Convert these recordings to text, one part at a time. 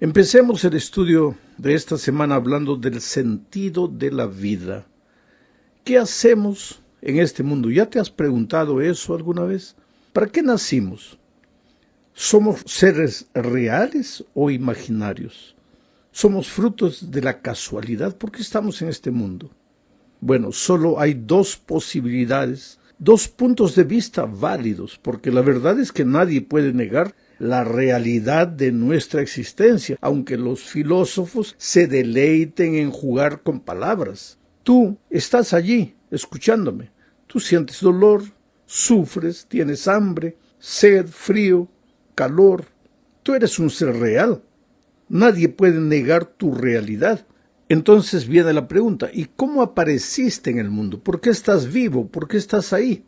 Empecemos el estudio de esta semana hablando del sentido de la vida. ¿Qué hacemos en este mundo? ¿Ya te has preguntado eso alguna vez? ¿Para qué nacimos? ¿Somos seres reales o imaginarios? ¿Somos frutos de la casualidad? ¿Por qué estamos en este mundo? Bueno, solo hay dos posibilidades, dos puntos de vista válidos, porque la verdad es que nadie puede negar la realidad de nuestra existencia, aunque los filósofos se deleiten en jugar con palabras. Tú estás allí, escuchándome. Tú sientes dolor, sufres, tienes hambre, sed, frío, calor. Tú eres un ser real. Nadie puede negar tu realidad. Entonces viene la pregunta, ¿y cómo apareciste en el mundo? ¿Por qué estás vivo? ¿Por qué estás ahí?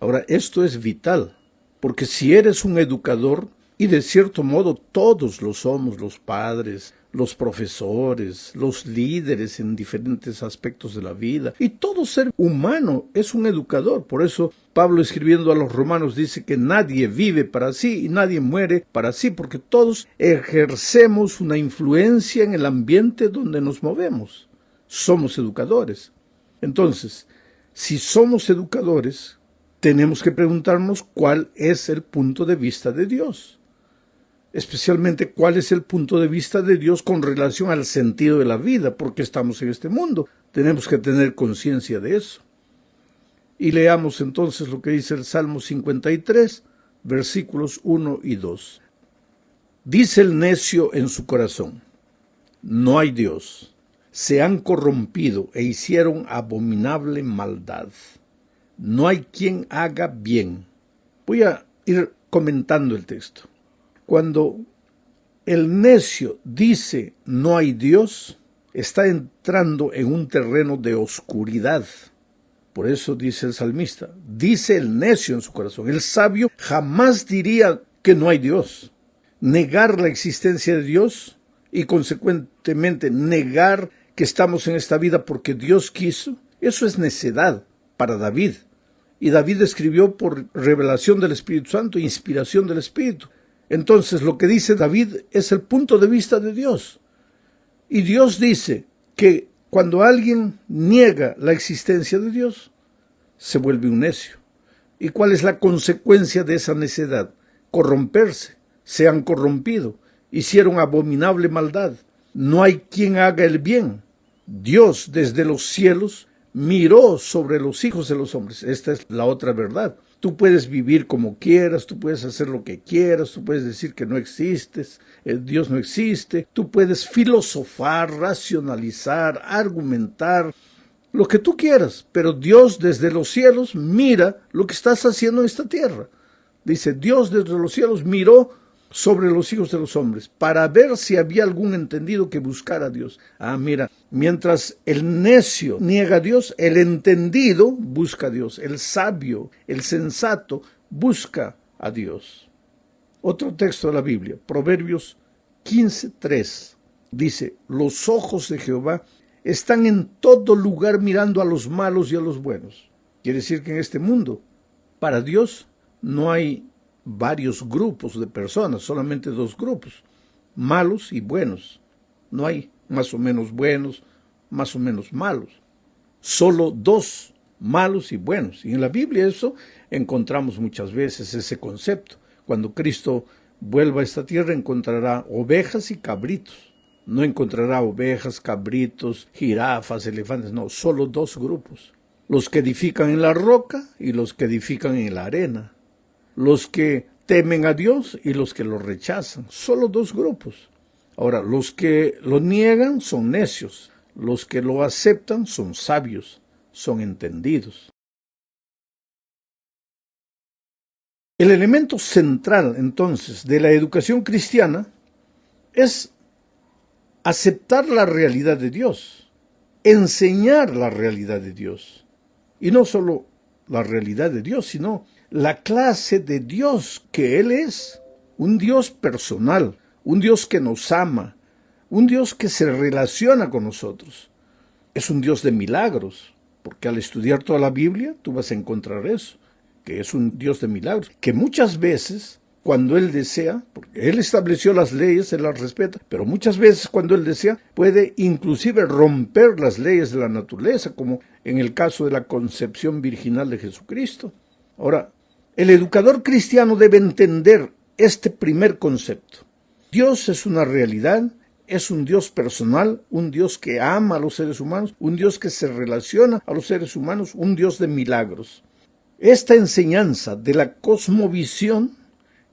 Ahora, esto es vital, porque si eres un educador, y de cierto modo todos lo somos, los padres, los profesores, los líderes en diferentes aspectos de la vida, y todo ser humano es un educador. Por eso Pablo, escribiendo a los romanos, dice que nadie vive para sí y nadie muere para sí, porque todos ejercemos una influencia en el ambiente donde nos movemos. Somos educadores. Entonces, si somos educadores, tenemos que preguntarnos cuál es el punto de vista de Dios. Especialmente cuál es el punto de vista de Dios con relación al sentido de la vida, porque estamos en este mundo. Tenemos que tener conciencia de eso. Y leamos entonces lo que dice el Salmo 53, versículos 1 y 2. Dice el necio en su corazón: no hay Dios. Se han corrompido e hicieron abominable maldad. No hay quien haga bien. Voy a ir comentando el texto. Cuando el necio dice no hay Dios, está entrando en un terreno de oscuridad. Por eso dice el salmista, dice el necio en su corazón. El sabio jamás diría que no hay Dios. Negar la existencia de Dios y consecuentemente negar que estamos en esta vida porque Dios quiso, eso es necedad para David. Y David escribió por revelación del Espíritu Santo, inspiración del Espíritu. Entonces, lo que dice David es el punto de vista de Dios. Y Dios dice que cuando alguien niega la existencia de Dios, se vuelve un necio. ¿Y cuál es la consecuencia de esa necedad? Corromperse. Se han corrompido. Hicieron abominable maldad. No hay quien haga el bien. Dios desde los cielos miró sobre los hijos de los hombres. Esta es la otra verdad. Tú puedes vivir como quieras, tú puedes hacer lo que quieras, tú puedes decir que no existes, Dios no existe, tú puedes filosofar, racionalizar, argumentar, lo que tú quieras, pero Dios desde los cielos mira lo que estás haciendo en esta tierra. Dice, Dios desde los cielos miró sobre los hijos de los hombres, para ver si había algún entendido que buscara a Dios. Mira, mientras el necio niega a Dios, el entendido busca a Dios, el sabio, el sensato busca a Dios. Otro texto de la Biblia, Proverbios 15:3, dice, los ojos de Jehová están en todo lugar mirando a los malos y a los buenos. Quiere decir que en este mundo, para Dios, no hay varios grupos de personas, solamente dos grupos, malos y buenos. No hay más o menos buenos, más o menos malos. Solo dos, malos y buenos. Y en la Biblia eso encontramos muchas veces ese concepto. Cuando Cristo vuelva a esta tierra encontrará ovejas y cabritos. No encontrará ovejas, cabritos, jirafas, elefantes, no, solo dos grupos. Los que edifican en la roca y los que edifican en la arena. Los que temen a Dios y los que lo rechazan. Solo dos grupos. Ahora, los que lo niegan son necios. Los que lo aceptan son sabios, son entendidos. El elemento central, entonces, de la educación cristiana es aceptar la realidad de Dios, enseñar la realidad de Dios. Y no solo la realidad de Dios, sino la clase de Dios que Él es, un Dios personal, un Dios que nos ama, un Dios que se relaciona con nosotros. Es un Dios de milagros, porque al estudiar toda la Biblia tú vas a encontrar eso, que es un Dios de milagros, que muchas veces cuando Él desea, porque Él estableció las leyes, Él las respeta, pero muchas veces cuando Él desea puede inclusive romper las leyes de la naturaleza, como en el caso de la concepción virginal de Jesucristo. Ahora, el educador cristiano debe entender este primer concepto. Dios es una realidad, es un Dios personal, un Dios que ama a los seres humanos, un Dios que se relaciona a los seres humanos, un Dios de milagros. Esta enseñanza de la cosmovisión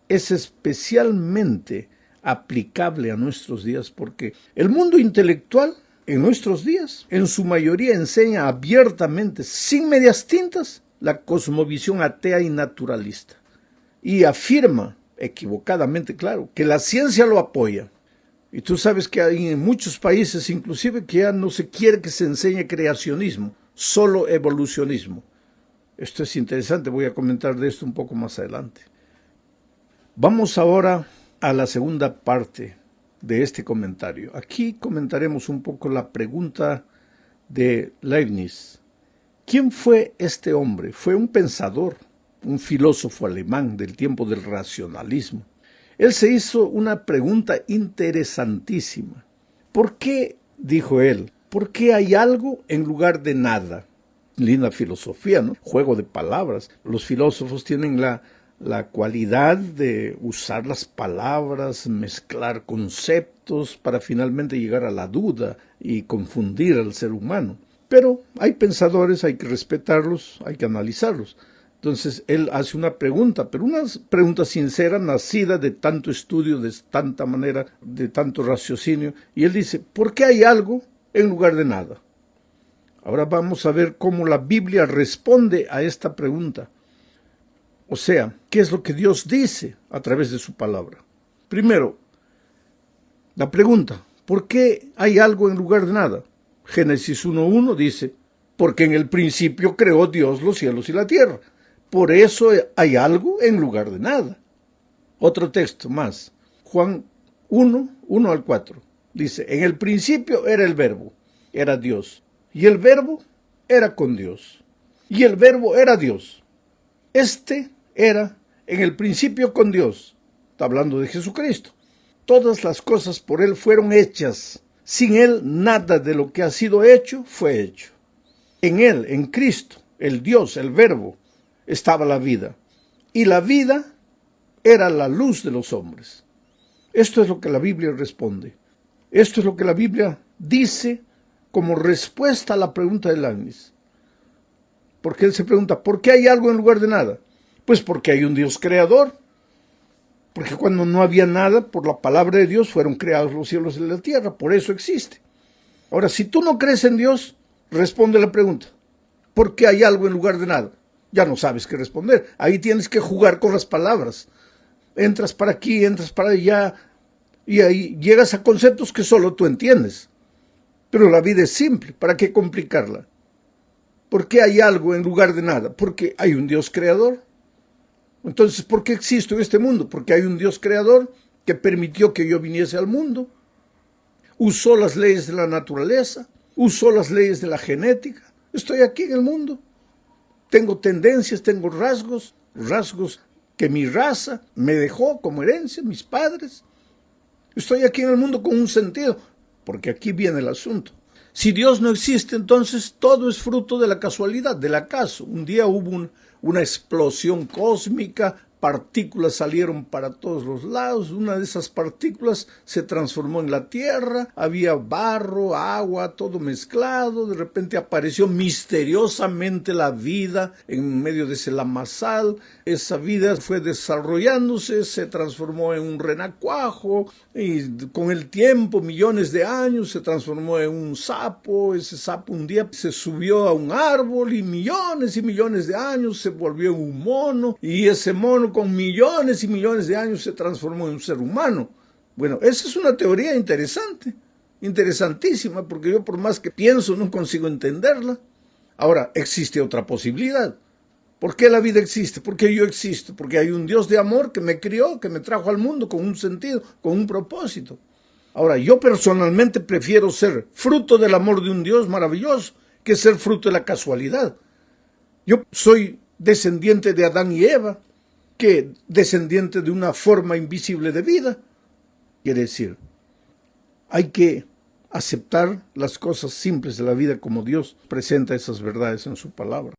es especialmente aplicable a nuestros días porque el mundo intelectual en nuestros días en su mayoría enseña abiertamente, sin medias tintas, la cosmovisión atea y naturalista y afirma, equivocadamente claro, que la ciencia lo apoya. Y tú sabes que hay en muchos países inclusive que ya no se quiere que se enseñe creacionismo, solo evolucionismo. Esto es interesante, voy a comentar de esto un poco más adelante. Vamos ahora a la segunda parte de este comentario. Aquí comentaremos un poco la pregunta de Leibniz. ¿Quién fue este hombre? Fue un pensador, un filósofo alemán del tiempo del racionalismo. Él se hizo una pregunta interesantísima. ¿Por qué, dijo él, por qué hay algo en lugar de nada? Linda filosofía, ¿no? Juego de palabras. Los filósofos tienen la cualidad de usar las palabras, mezclar conceptos para finalmente llegar a la duda y confundir al ser humano. Pero hay pensadores, hay que respetarlos, hay que analizarlos. Entonces él hace una pregunta, pero una pregunta sincera, nacida de tanto estudio, de tanta manera, de tanto raciocinio. Y él dice, ¿por qué hay algo en lugar de nada? Ahora vamos a ver cómo la Biblia responde a esta pregunta. O sea, ¿qué es lo que Dios dice a través de su palabra? Primero, la pregunta, ¿por qué hay algo en lugar de nada? Génesis 1:1 dice, porque en el principio creó Dios los cielos y la tierra. Por eso hay algo en lugar de nada. Otro texto más, Juan 1:1-4, dice, en el principio era el Verbo, era Dios, y el Verbo era con Dios, y el Verbo era Dios. Este era en el principio con Dios. Está hablando de Jesucristo. Todas las cosas por Él fueron hechas. Sin Él nada de lo que ha sido hecho fue hecho. En Él, en Cristo, el Dios, el Verbo, estaba la vida. Y la vida era la luz de los hombres. Esto es lo que la Biblia responde. Esto es lo que la Biblia dice como respuesta a la pregunta de Leibniz. Porque él se pregunta, ¿por qué hay algo en lugar de nada? Pues porque hay un Dios creador. Porque cuando no había nada, por la palabra de Dios fueron creados los cielos y la tierra. Por eso existe. Ahora, si tú no crees en Dios, responde la pregunta. ¿Por qué hay algo en lugar de nada? Ya no sabes qué responder. Ahí tienes que jugar con las palabras. Entras para aquí, entras para allá, y ahí llegas a conceptos que solo tú entiendes. Pero la vida es simple. ¿Para qué complicarla? ¿Por qué hay algo en lugar de nada? Porque hay un Dios creador. Entonces, ¿por qué existo en este mundo? Porque hay un Dios creador que permitió que yo viniese al mundo. Usó las leyes de la naturaleza, usó las leyes de la genética. Estoy aquí en el mundo. Tengo tendencias, tengo rasgos que mi raza me dejó como herencia, mis padres. Estoy aquí en el mundo con un sentido, porque aquí viene el asunto. Si Dios no existe, entonces todo es fruto de la casualidad, del acaso. Un día hubo una explosión cósmica, partículas salieron para todos los lados, una de esas partículas se transformó en la tierra, había barro, agua, todo mezclado, de repente apareció misteriosamente la vida en medio de ese lamazal, esa vida fue desarrollándose, se transformó en un renacuajo, y con el tiempo, millones de años, se transformó en un sapo, ese sapo un día se subió a un árbol y millones de años se volvió en un mono, y ese mono con millones y millones de años se transformó en un ser humano. Bueno, esa es una teoría interesante, interesantísima, porque yo por más que pienso no consigo entenderla. Ahora, existe otra posibilidad. ¿Por qué la vida existe? ¿Por qué yo existo? Porque hay un Dios de amor que me crió, que me trajo al mundo con un sentido, con un propósito. Ahora, yo personalmente prefiero ser fruto del amor de un Dios maravilloso que ser fruto de la casualidad. Yo soy descendiente de Adán y Eva. que descendiente de una forma invisible de vida. Quiere decir, hay que aceptar las cosas simples de la vida como Dios presenta esas verdades en su palabra.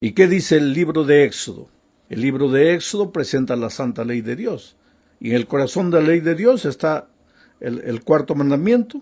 ¿Y qué dice el libro de Éxodo? El libro de Éxodo presenta la santa ley de Dios. Y en el corazón de la ley de Dios está el cuarto mandamiento,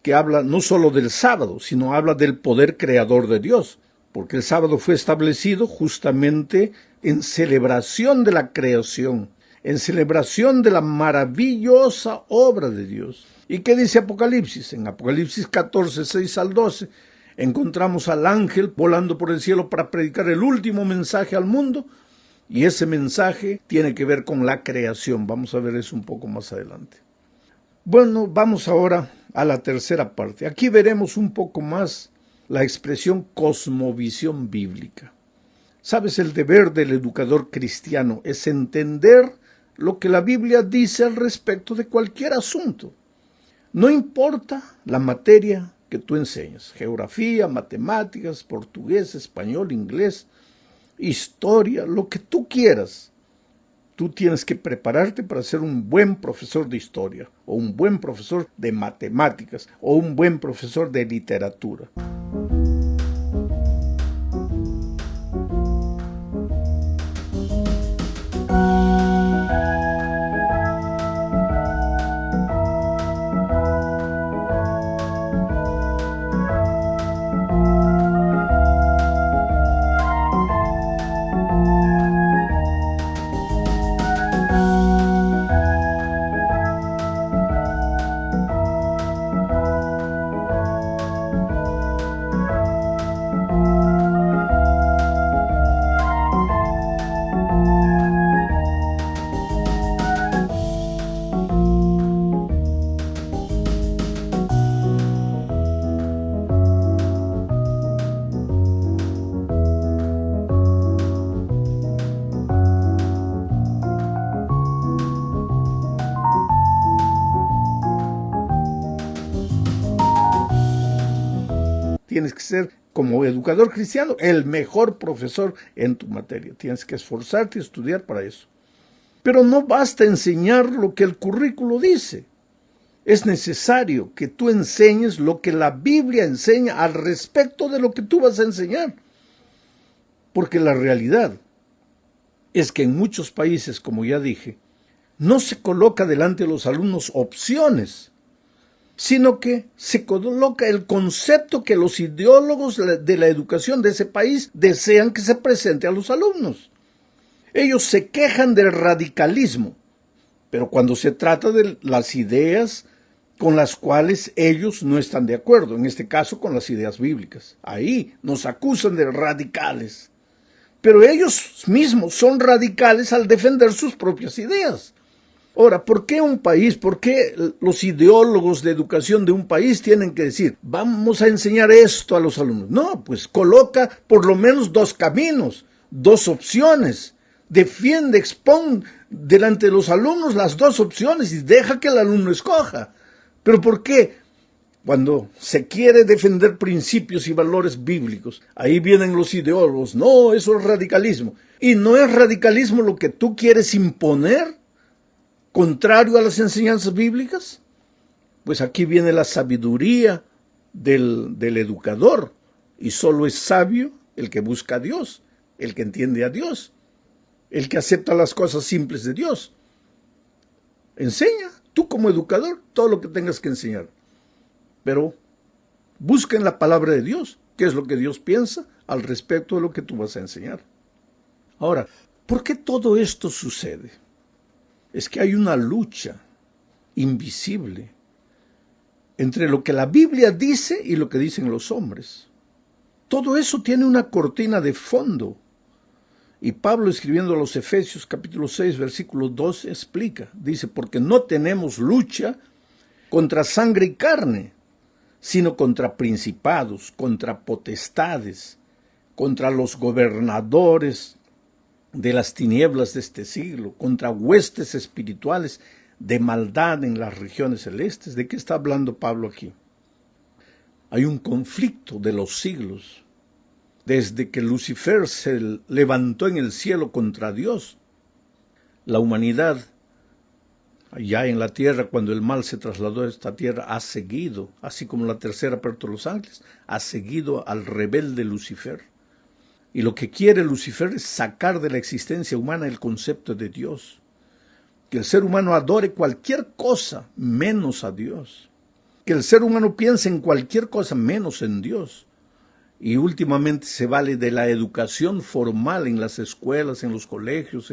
que habla no solo del sábado, sino habla del poder creador de Dios. Porque el sábado fue establecido justamente en celebración de la creación, en celebración de la maravillosa obra de Dios. ¿Y qué dice Apocalipsis? En Apocalipsis 14, 6 al 12, encontramos al ángel volando por el cielo para predicar el último mensaje al mundo, y ese mensaje tiene que ver con la creación. Vamos a ver eso un poco más adelante. Bueno, vamos ahora a la tercera parte. Aquí veremos un poco más la expresión cosmovisión bíblica. ¿Sabes? El deber del educador cristiano es entender lo que la Biblia dice al respecto de cualquier asunto. No importa la materia que tú enseñas, geografía, matemáticas, portugués, español, inglés, historia, lo que tú quieras. Tú tienes que prepararte para ser un buen profesor de historia, o un buen profesor de matemáticas, o un buen profesor de literatura. Tienes que ser, como educador cristiano, el mejor profesor en tu materia. Tienes que esforzarte y estudiar para eso. Pero no basta enseñar lo que el currículo dice. Es necesario que tú enseñes lo que la Biblia enseña al respecto de lo que tú vas a enseñar. Porque la realidad es que en muchos países, como ya dije, no se coloca delante de los alumnos opciones, sino que se coloca el concepto que los ideólogos de la educación de ese país desean que se presente a los alumnos. Ellos se quejan del radicalismo, pero cuando se trata de las ideas con las cuales ellos no están de acuerdo, en este caso con las ideas bíblicas, ahí nos acusan de radicales. Pero ellos mismos son radicales al defender sus propias ideas. Ahora, ¿por qué un país, por qué los ideólogos de educación de un país tienen que decir, vamos a enseñar esto a los alumnos? No, pues coloca por lo menos dos caminos, dos opciones. Defiende, expone delante de los alumnos las dos opciones y deja que el alumno escoja. ¿Pero por qué? Cuando se quiere defender principios y valores bíblicos, ahí vienen los ideólogos. No, eso es radicalismo. ¿Y no es radicalismo lo que tú quieres imponer, contrario a las enseñanzas bíblicas? Pues aquí viene la sabiduría del educador. Y solo es sabio el que busca a Dios, el que entiende a Dios, el que acepta las cosas simples de Dios. Enseña, tú como educador, todo lo que tengas que enseñar. Pero busca en la palabra de Dios qué es lo que Dios piensa al respecto de lo que tú vas a enseñar. Ahora, ¿por qué todo esto sucede? Es que hay una lucha invisible entre lo que la Biblia dice y lo que dicen los hombres. Todo eso tiene una cortina de fondo. Y Pablo, escribiendo a los Efesios capítulo 6, versículo 12, explica, dice, porque no tenemos lucha contra sangre y carne, sino contra principados, contra potestades, contra los gobernadores de las tinieblas de este siglo, contra huestes espirituales de maldad en las regiones celestes. ¿De qué está hablando Pablo aquí? Hay un conflicto de los siglos Desde que Lucifer se levantó en el cielo contra Dios, la humanidad, allá en la tierra, cuando el mal se trasladó a esta tierra, ha seguido, así como la tercera parte de los ángeles, ha seguido al rebelde Lucifer. Y lo que quiere Lucifer es sacar de la existencia humana el concepto de Dios. Que el ser humano adore cualquier cosa menos a Dios. Que el ser humano piense en cualquier cosa menos en Dios. Y últimamente se vale de la educación formal en las escuelas, en los colegios,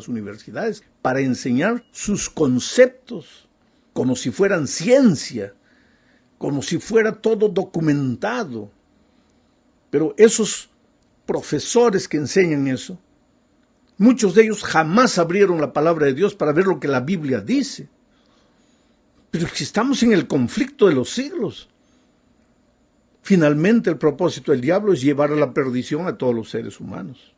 universidades para enseñar sus conceptos como si fueran ciencia, como si fuera todo documentado. Pero esos profesores que enseñan eso, muchos de ellos jamás abrieron la palabra de Dios para ver lo que la Biblia dice. Pero si estamos en el conflicto de los siglos, finalmente el propósito del diablo es llevar a la perdición a todos los seres humanos.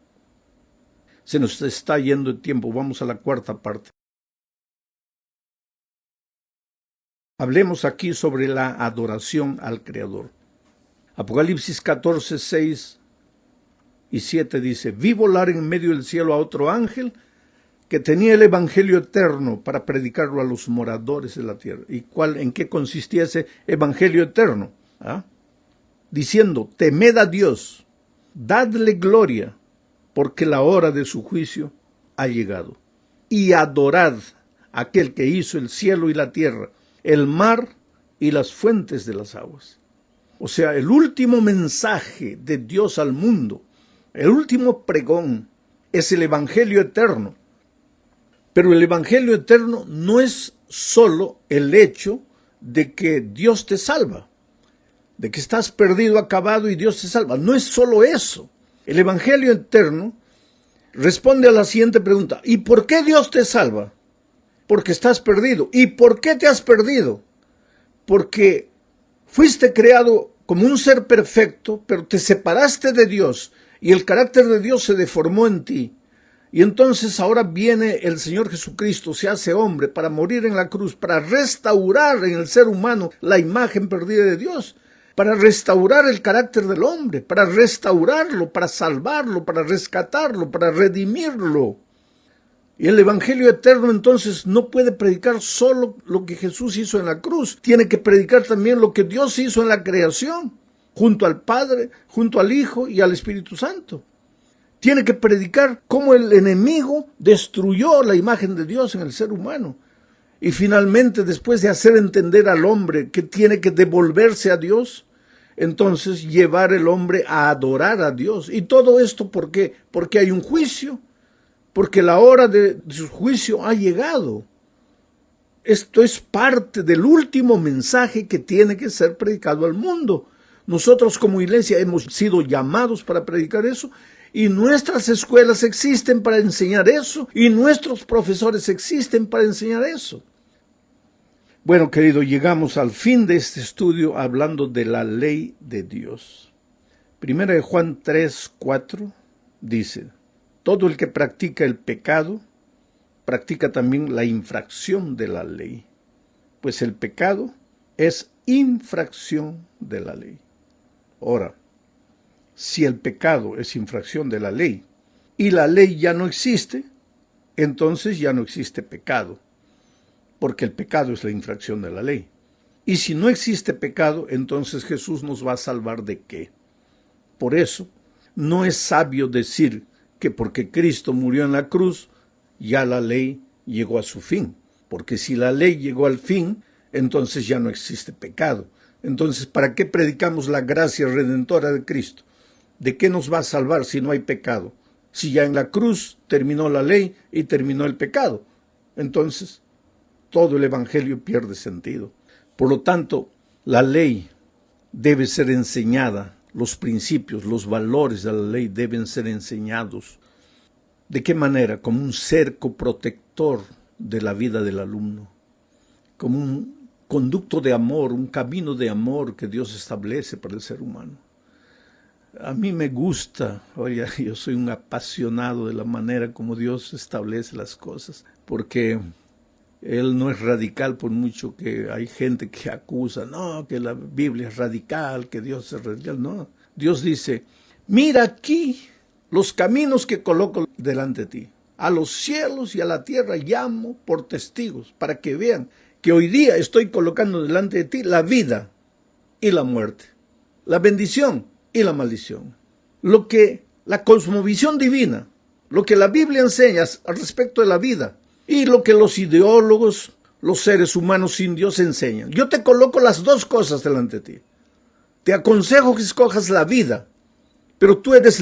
Se nos está yendo el tiempo, vamos a la cuarta parte. Hablemos aquí sobre la adoración al Creador. Apocalipsis 14, 6 y 7 dice: vi volar en medio del cielo a otro ángel que tenía el evangelio eterno para predicarlo a los moradores de la tierra. ¿Y en qué consistía ese evangelio eterno? Diciendo: temed a Dios, dadle gloria, porque la hora de su juicio ha llegado. Y adorad a aquel que hizo el cielo y la tierra, el mar y las fuentes de las aguas. O sea, el último mensaje de Dios al mundo, el último pregón, es el evangelio eterno. Pero el evangelio eterno no es solo el hecho de que Dios te salva, de que estás perdido, acabado y Dios te salva. No es solo eso. El evangelio eterno responde a la siguiente pregunta: ¿y por qué Dios te salva? Porque estás perdido. ¿Y por qué te has perdido? Porque fuiste creado como un ser perfecto, pero te separaste de Dios y el carácter de Dios se deformó en ti. Y entonces ahora viene el Señor Jesucristo, se hace hombre para morir en la cruz, para restaurar en el ser humano la imagen perdida de Dios, para restaurar el carácter del hombre, para restaurarlo, para salvarlo, para rescatarlo, para redimirlo. Y el evangelio eterno entonces no puede predicar solo lo que Jesús hizo en la cruz, tiene que predicar también lo que Dios hizo en la creación, junto al Padre, junto al Hijo y al Espíritu Santo. Tiene que predicar cómo el enemigo destruyó la imagen de Dios en el ser humano. Y finalmente, después de hacer entender al hombre que tiene que devolverse a Dios, entonces llevar el hombre a adorar a Dios. ¿Y todo esto por qué? Porque hay un juicio, porque la hora de su juicio ha llegado. Esto es parte del último mensaje que tiene que ser predicado al mundo. Nosotros como iglesia hemos sido llamados para predicar eso, y nuestras escuelas existen para enseñar eso, y nuestros profesores existen para enseñar eso. Bueno, querido, llegamos al fin de este estudio hablando de la ley de Dios. Primera de Juan 3, 4 dice: todo el que practica el pecado, practica también la infracción de la ley, pues el pecado es infracción de la ley. Ahora, si el pecado es infracción de la ley y la ley ya no existe, entonces ya no existe pecado, porque el pecado es la infracción de la ley. Y si no existe pecado, entonces Jesús nos va a salvar ¿de qué? Por eso, No es sabio decir que porque Cristo murió en la cruz, ya la ley llegó a su fin. Porque si la ley llegó al fin, entonces ya no existe pecado. Entonces, ¿para qué predicamos la gracia redentora de Cristo? ¿De qué nos va a salvar si no hay pecado? Si ya en la cruz terminó la ley y terminó el pecado. Entonces, todo el evangelio pierde sentido. Por lo tanto, la ley debe ser enseñada, los principios, los valores de la ley deben ser enseñados. ¿De qué manera? Como un cerco protector de la vida del alumno, como un conducto de amor, un camino de amor que Dios establece para el ser humano. A mí me gusta, oye, yo soy un apasionado de la manera como Dios establece las cosas, porque Él no es radical, por mucho que hay gente que acusa, no, que la Biblia es radical, que Dios es radical. No, Dios dice, mira aquí los caminos que coloco delante de ti. A los cielos y a la tierra llamo por testigos, para que vean que hoy día estoy colocando delante de ti la vida y la muerte, la bendición y la maldición. Lo que la cosmovisión divina, lo que la Biblia enseña al respecto de la vida, y lo que los ideólogos, los seres humanos sin Dios enseñan. Yo te coloco las dos cosas delante de ti. Te aconsejo que escojas la vida, pero tú eres